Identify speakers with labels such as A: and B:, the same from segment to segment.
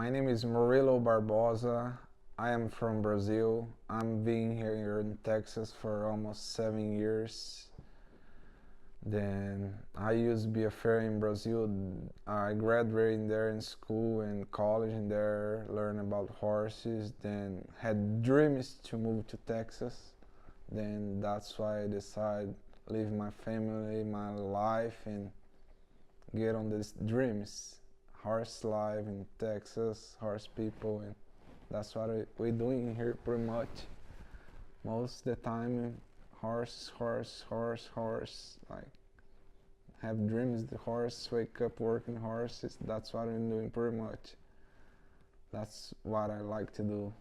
A: My name is Murilo Barbosa. I am from Brazil. I'm being here in Texas for almost 7 years. Then I used to be a farrier in Brazil. I graduated there in school and college and there, learned about horses. Then had dreams to move to Texas. Then that's why I decided leave my family, my life, and get on these dreams. Horse life in Texas, horse people, and that's what we're doing here pretty much. Most of the time, horse, horse, horse, horse. Like, have dreams, the horse, wake up working horses. That's what I'm doing pretty much. That's what I like to do.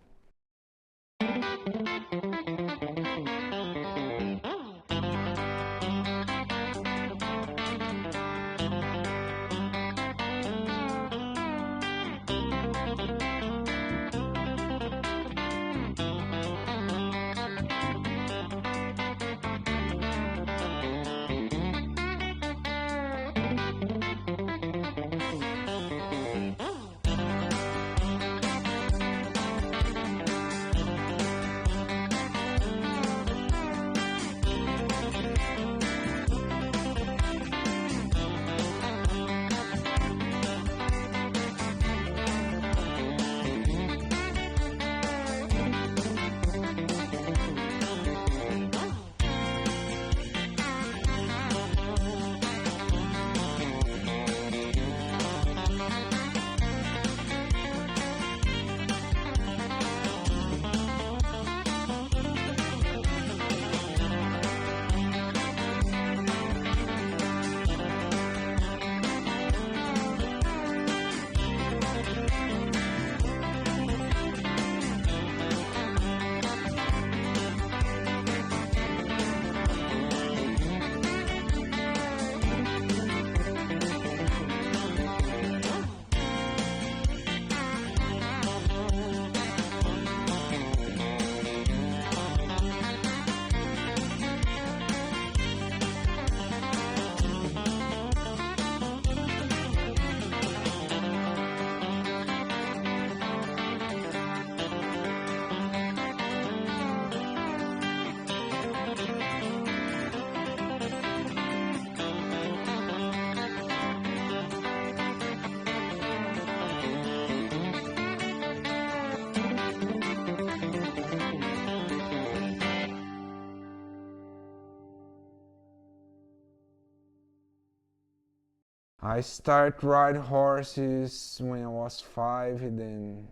A: I start ride horses when I was 5. Then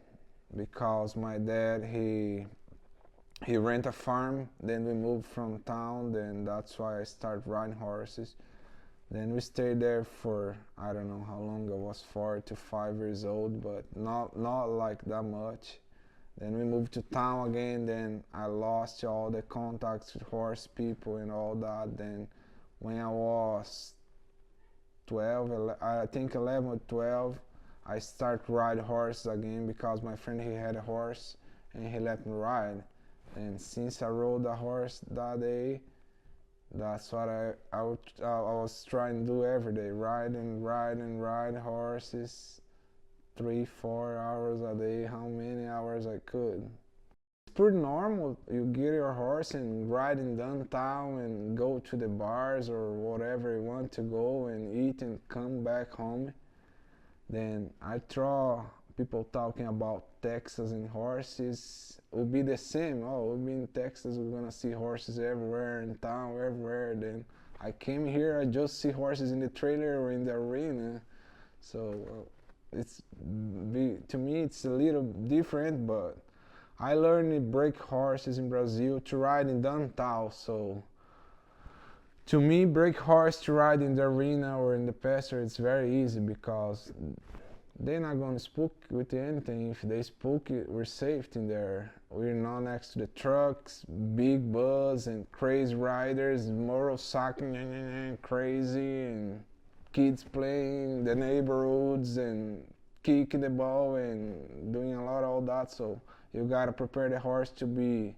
A: because my dad he rent a farm. Then we moved from town. Then that's why I start riding horses. Then we stayed there for I don't know how long. I was 4 to 5 years old, but not like that much. Then we moved to town again. Then I lost all the contacts with horse people and all that. Then when I was 12, I think 11 or 12, I start ride horses again because my friend he had a horse and he let me ride. And since I rode a horse that day, that's what I was trying to do every day, ride and ride and ride horses, 3 4 hours a day, how many hours I could. It's pretty normal. You get your horse and ride in downtown and go to the bars or whatever you want to go and eat and come back home. Then I throw people talking about Texas and horses. It will be the same. Oh, we'll be in Texas, we're gonna see horses everywhere in town, everywhere. Then I came here, I just see horses in the trailer or in the arena. So to me it's a little different, but I learned to break horses in Brazil to ride in downtown. So to me, break horse to ride in the arena or in the pasture, it's very easy because they're not gonna spook with anything. If they spook, we're safe in there. We're not next to the trucks, big buzz and crazy riders, motorcycle crazy, and kids playing the neighborhoods and kicking the ball and doing a lot of all that. So you gotta prepare the horse to be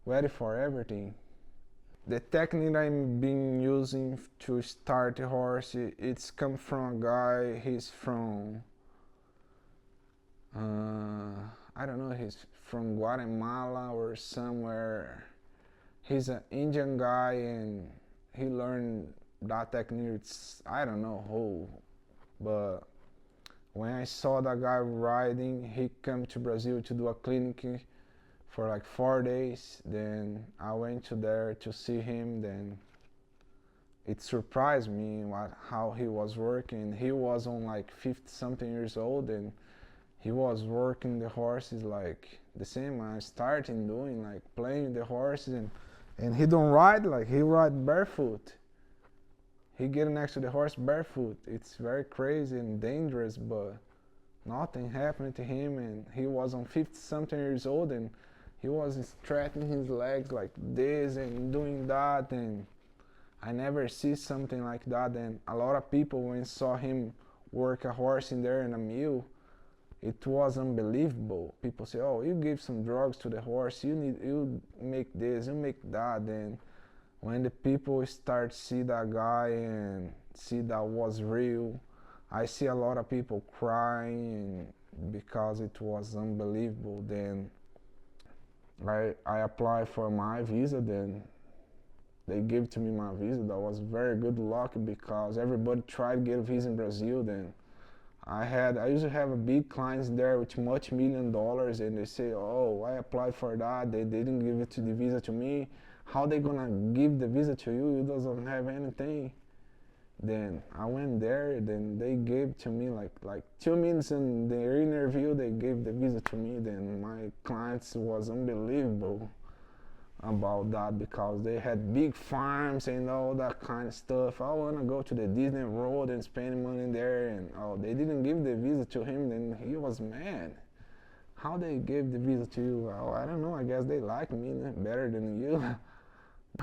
A: ready for everything. The technique I'm been using to start a horse, it's come from a guy, he's from I don't know, he's from Guatemala or somewhere. He's an Indian guy and he learned that technique. I don't know who, but when I saw that guy riding, he came to Brazil to do a clinic for like 4 days. Then I went to there to see him. Then it surprised me how he was working. He was on like 50 something years old and he was working the horses like the same I started doing, like playing the horses, and he don't ride, like he ride barefoot. He get next to the horse barefoot. It's very crazy and dangerous, but nothing happened to him, and he was on 50 something years old and he was stretching his legs like this and doing that, and I never see something like that. And a lot of people when saw him work a horse in there in a mule, it was unbelievable. People say, oh, you give some drugs to the horse, you make this, you make that. And when the people start see that guy and see that was real, I see a lot of people crying because it was unbelievable. Then I applied for my visa, then they gave to me my visa. That was very good luck because everybody tried to get a visa in Brazil. Then I used to have a big clients there with much $1 million, and they say, oh, I applied for that, they didn't give it to the visa to me. How they gonna give the visa to you? You doesn't have anything. Then I went there, then they gave to me like 2 minutes in the interview, they gave the visa to me. Then my clients was unbelievable about that because they had big farms and all that kind of stuff. I want to go to the Disney World and spend money there, and oh, they didn't give the visa to him. Then he was mad. How they gave the visa to you? Oh, I don't know, I guess they like me better than you.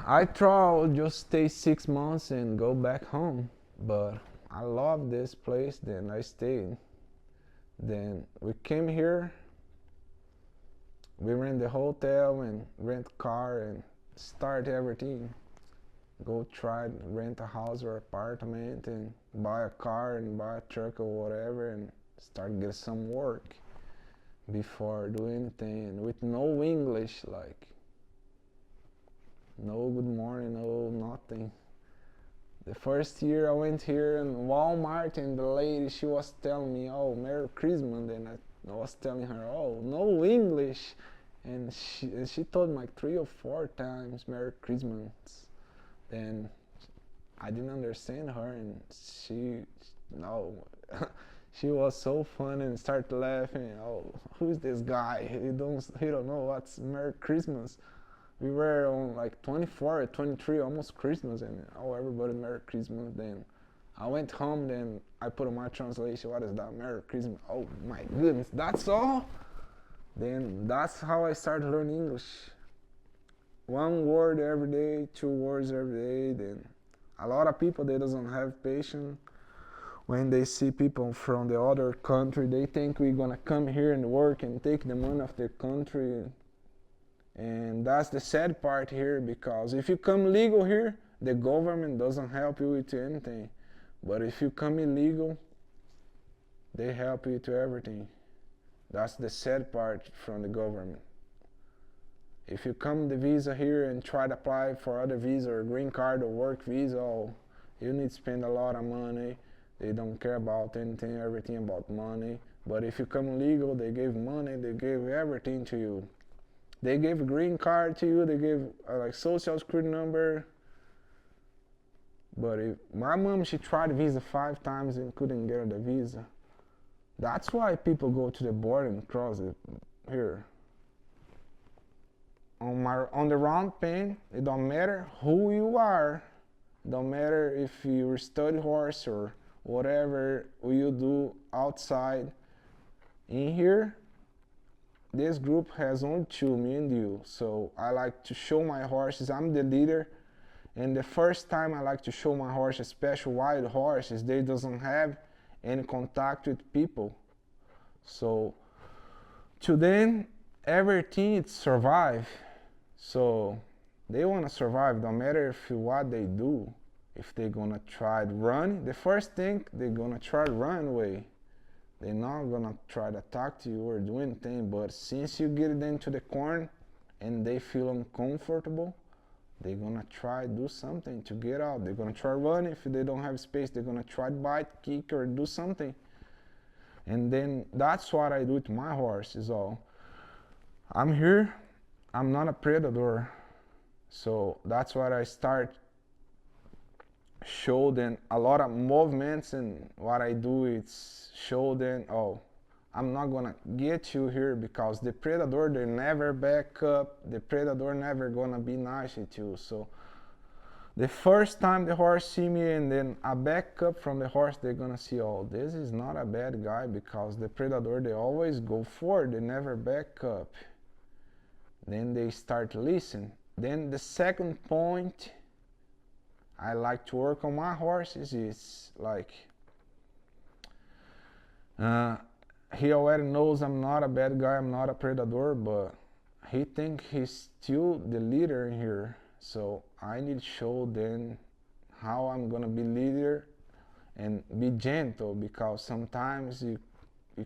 A: I thought I'd just stay 6 months and go back home, but I love this place. Then I stayed. Then we came here. We rent the hotel and rent car and start everything. Go try to rent a house or apartment and buy a car and buy a truck or whatever and start get some work before doing anything. And with no English, like no good morning, no nothing. The first year I went here in Walmart and the lady, she was telling me, oh, Merry Christmas, and I was telling her, oh, no English, and she told me like 3 or 4 times Merry Christmas. Then I didn't understand her, and she was so fun and started laughing. Oh, who's this guy? He don't know what's Merry Christmas. We were on like 24 or 23, almost Christmas, and oh, everybody Merry Christmas. Then I went home, then I put on my translation, what is that, Merry Christmas? Oh my goodness, that's all? Then that's how I started learning English. 1 word every day, 2 words every day. Then a lot of people, they doesn't have patience. When they see people from the other country, they think we're gonna come here and work and take the money of their country. And that's the sad part here, because if you come legal here, the government doesn't help you with anything. But if you come illegal, they help you to everything. That's the sad part from the government. If you come the visa here and try to apply for other visa or green card or work visa, oh, you need to spend a lot of money. They don't care about anything, everything about money. But if you come legal, they give money, they give everything to you. They gave a green card to you, they gave like social security number. But my mom, she tried visa 5 times and couldn't get the visa. That's why people go to the border and cross it here. On the round pen, it don't matter who you are. Don't matter if you study horse or whatever you do outside. In here, this group has only 2, me and you. So I like to show my horses. I'm the leader. And the first time I like to show my horse, especially wild horses, they doesn't have any contact with people. So to them, everything is survive. So they want to survive, no matter if what they do. If they're gonna try to run, the first thing they're gonna try to run away. They're not gonna try to talk to you or do anything, but since you get them to the corn and they feel uncomfortable, they're gonna try do something to get out. They're gonna try run. If they don't have space, they're gonna try bite, kick, or do something. And then that's what I do with my horse is all. I'm here, I'm not a predator. So that's what I start show them a lot of movements, and what I do is show them, oh, I'm not gonna get you here because the predator, they never back up. The predator never gonna be nice with you. So the first time the horse see me and then I back up from the horse, they're gonna see, oh, this is not a bad guy, because the predator, they always go forward, they never back up. Then they start listening. Then the second point I like to work on my horses is like, he already knows I'm not a bad guy, I'm not a predator, but he think he's still the leader in here. So I need to show them how I'm gonna be leader and be gentle, because sometimes you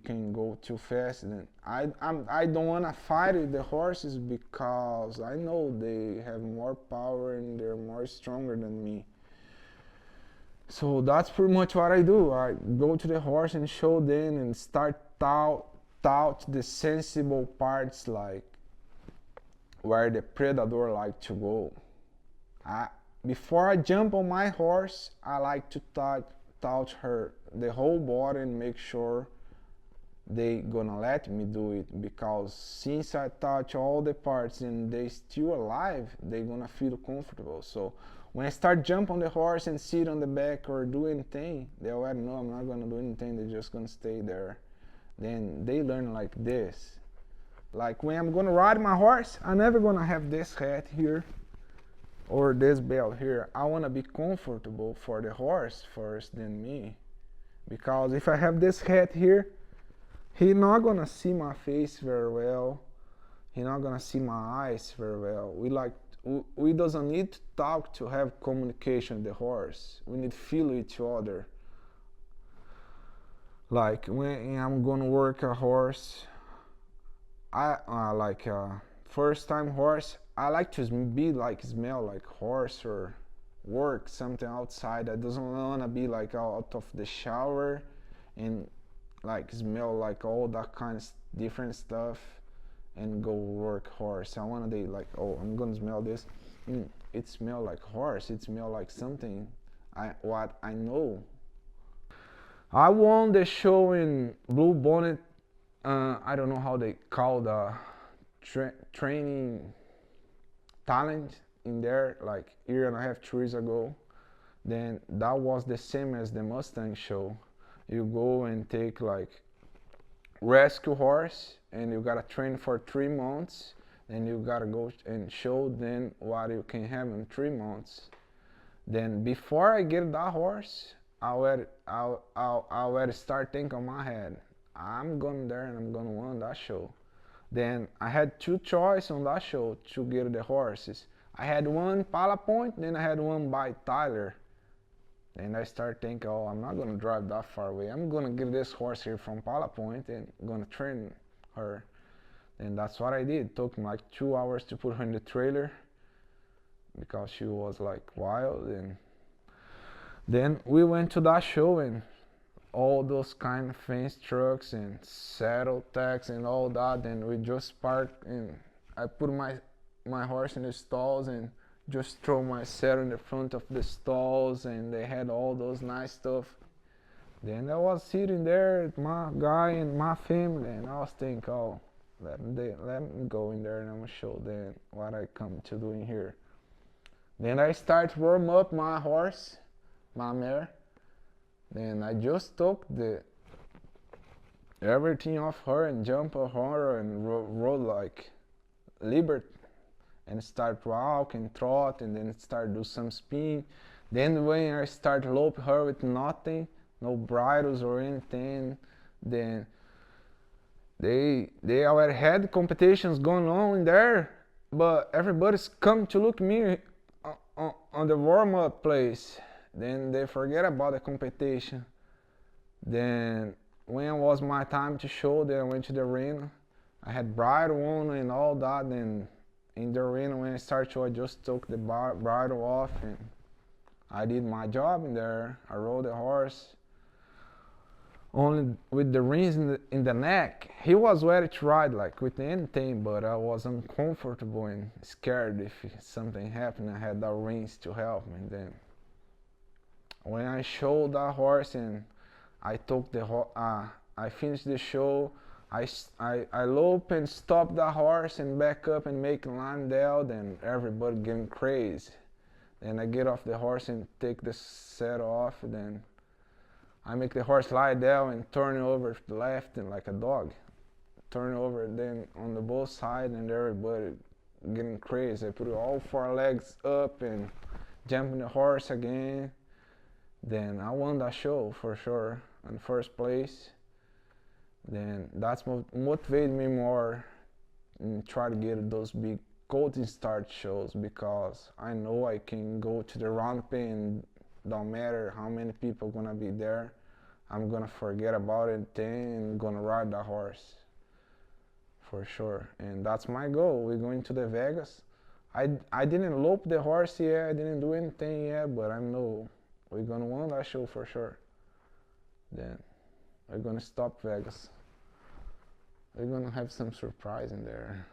A: can go too fast. And I don't wanna fight with the horses, because I know they have more power and they're more stronger than me. So that's pretty much what I do. I go to the horse and show them and start out the sensible parts, like where the predator like to go. Before I jump on my horse, I like to touch her the whole body and make sure they gonna let me do it, because since I touch all the parts and they still alive, they gonna feel comfortable. So when I start jump on the horse and sit on the back or do anything, they already know I'm not gonna do anything, they're just gonna stay there. Then they learn like this. Like when I'm gonna ride my horse, I'm never gonna have this hat here or this belt here. I wanna be comfortable for the horse first, than me. Because if I have this hat here, he's not gonna see my face very well. He's not gonna see my eyes very well. We doesn't need to talk to have communication with the horse. We need to feel each other. Like when I'm gonna work a horse, I like a first time horse, I like to be like smell like horse, or work something outside. I doesn't wanna be like out of the shower and like smell like all that kind of different stuff and go work horse. I wanna be like, oh, I'm gonna smell this. It smell like horse. It smell like something what I know. I won the show in Blue Bonnet. I don't know how they call the training talent in there, like a year and a half, 2 years ago. Then that was the same as the Mustang show. You go and take like rescue horse and you gotta train for 3 months, and you gotta go and show them what you can have in 3 months. Then before I get that horse, I already start thinking on my head, I'm going there and I'm gonna win that show. Then I had 2 choices on that show to get the horses. I had one Pala Point, then I had one by Tyler. And I start thinking, oh, I'm not gonna drive that far away. I'm gonna get this horse here from Pala Point and gonna train her. And that's what I did. It took me like 2 hours to put her in the trailer, because she was like wild. And then we went to that show, and all those kind of fancy trucks and saddle tags and all that. And we just parked, and I put my horse in the stalls and just throw my saddle in the front of the stalls, and they had all those nice stuff. Then I was sitting there with my guy and my family, and I was thinking, oh, let me go in there and I'm gonna show them what I come to do in here. Then I start warm up my horse, my mare. Then I just took everything off her and jump on her and roll like liberty, and start walk and trot, and then start do some spin. Then when I start lope her with nothing, no bridles or anything, then they already had competitions going on in there, but everybody's come to look at me on the warm-up place. Then they forget about the competition. Then when it was my time to show, then I went to the arena. I had bridle on and all that. Then in the arena, when I started to, I just took the bridle off and I did my job in there. I rode the horse only with the rings in the neck. He was ready to ride like with anything, but I was uncomfortable and scared if something happened. I had the rings to help me. Then when I showed that horse and I took I finished the show. I lope and stop the horse and back up and make line down. Then everybody getting crazy. Then I get off the horse and take the saddle off. Then I make the horse lie down and turn it over to the left and like a dog. Turn it over then on the both sides and everybody getting crazy. I put all four legs up and jump in the horse again. Then I won that show for sure in first place. Then that's motivated me more and try to get those big coaching start shows because I know I can go to the ramp and don't matter how many people gonna be there, I'm gonna forget about it then and gonna ride the horse for sure. And that's my goal. We're going to the Vegas. I didn't lope the horse yet, I didn't do anything yet, but I know we're gonna win that show for sure. Then we're gonna stop Vegas. We're gonna have some surprise in there.